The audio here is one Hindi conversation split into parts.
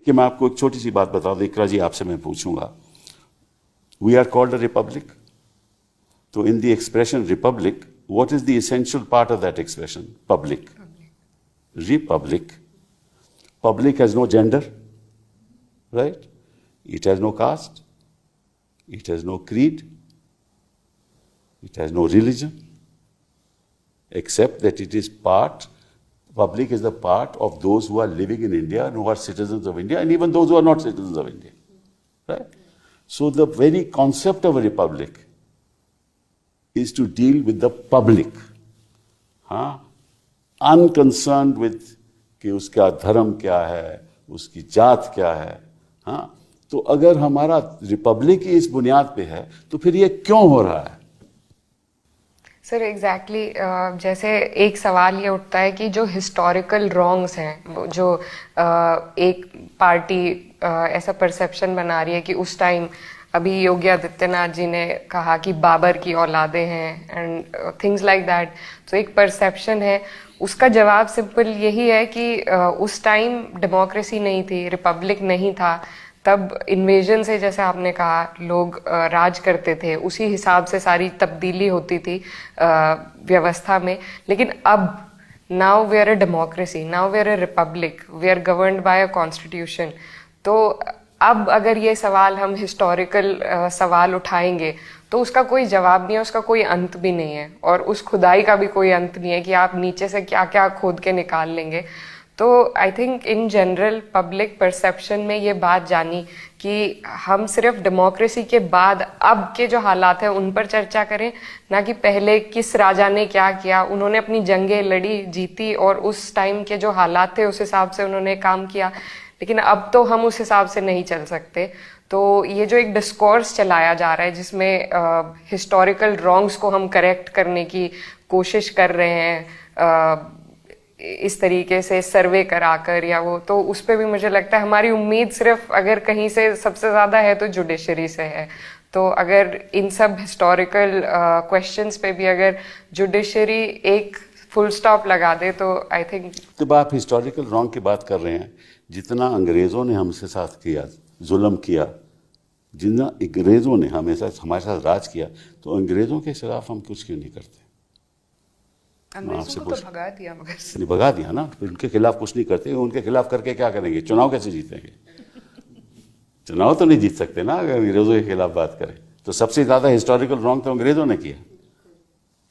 कि मैं आपको एक छोटी सी बात बता दूं, इकरा जी आपसे मैं पूछूंगा, we are called a republic, तो in the expression republic, what is the essential part of that expression? Public. Republic. Public has no gender, right? It has no caste. It has no creed. It has no religion. Except that it is part, public is the part of those who are living in India and who are citizens of India, and even those who are not citizens of India, right? So the very concept of a republic is to deal with the public, unconcerned with कि उसका धर्म क्या है, उसकी जात क्या है. हाँ, तो अगर हमारा रिपब्लिक इस बुनियाद पे है तो फिर ये क्यों हो रहा है? सर एग्जैक्टली जैसे एक सवाल ये उठता है कि जो हिस्टोरिकल रॉन्ग्स हैं, जो एक पार्टी ऐसा परसेप्शन बना रही है कि उस टाइम, अभी योगी आदित्यनाथ जी ने कहा कि बाबर की औलादे हैं एंड थिंग्स लाइक दैट, तो एक परसेप्शन है. उसका जवाब सिंपल यही है कि उस टाइम डेमोक्रेसी नहीं थी, रिपब्लिक नहीं था, तब इन्वेजन से, जैसे आपने कहा, लोग राज करते थे, उसी हिसाब से सारी तब्दीली होती थी व्यवस्था में. लेकिन अब now we are a democracy, now we are a republic, we are governed by a constitution. तो अब अगर ये सवाल हम हिस्टोरिकल सवाल उठाएंगे तो उसका कोई जवाब नहीं है, उसका कोई अंत भी नहीं है, और उस खुदाई का भी कोई अंत नहीं है कि आप नीचे से क्या क्या खोद के निकाल लेंगे. तो I think in general public perception में ये बात जानी कि हम सिर्फ डेमोक्रेसी के बाद अब के जो हालात हैं उन पर चर्चा करें, ना कि पहले किस राजा ने क्या किया. उन्होंने अपनी जंगें लड़ी, जीती, और उस टाइम के जो हालात थे उस हिसाब से उन्होंने काम किया. लेकिन अब तो हम उस हिसाब से नहीं चल सकते. तो ये जो एक डिस्कोर्स चलाया जा रहा है जिसमें हिस्टोरिकल रॉन्ग्स को हम करेक्ट करने की कोशिश कर रहे हैं, इस तरीके से सर्वे कराकर या वो, तो उस पर भी मुझे लगता है हमारी उम्मीद सिर्फ अगर कहीं से सबसे ज़्यादा है तो जुडिशरी से है. तो अगर इन सब हिस्टोरिकल क्वेश्चंस पे भी अगर जुडिशरी एक फुल स्टॉप लगा दे तो आई थिंक. जब आप हिस्टोरिकल रॉन्ग की बात कर रहे हैं, जितना अंग्रेज़ों ने हमसे साथ किया, जुल्म किया, जितना अंग्रेज़ों ने हमेशा हमारे साथ राज किया, तो अंग्रेज़ों के खिलाफ हम कुछ क्यों नहीं करते? अंग्रेजों को तो भगा दिया, मगर भगा दिया ना, फिर उनके खिलाफ कुछ नहीं करते. उनके खिलाफ करके क्या करेंगे? चुनाव कैसे जीतेंगे? चुनाव तो नहीं जीत सकते ना अगर अंग्रेजों के खिलाफ बात करें. तो सबसे ज्यादा हिस्टोरिकल रॉन्ग तो अंग्रेजों ने किया,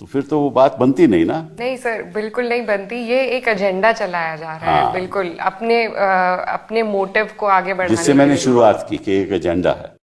तो फिर तो वो बात बनती नहीं ना. नहीं सर, बिल्कुल नहीं बनती. ये एक एजेंडा चलाया जा रहा है, बिल्कुल अपने मोटिव को आगे बढ़ाने, जिससे मैंने शुरुआत की कि एक एजेंडा है.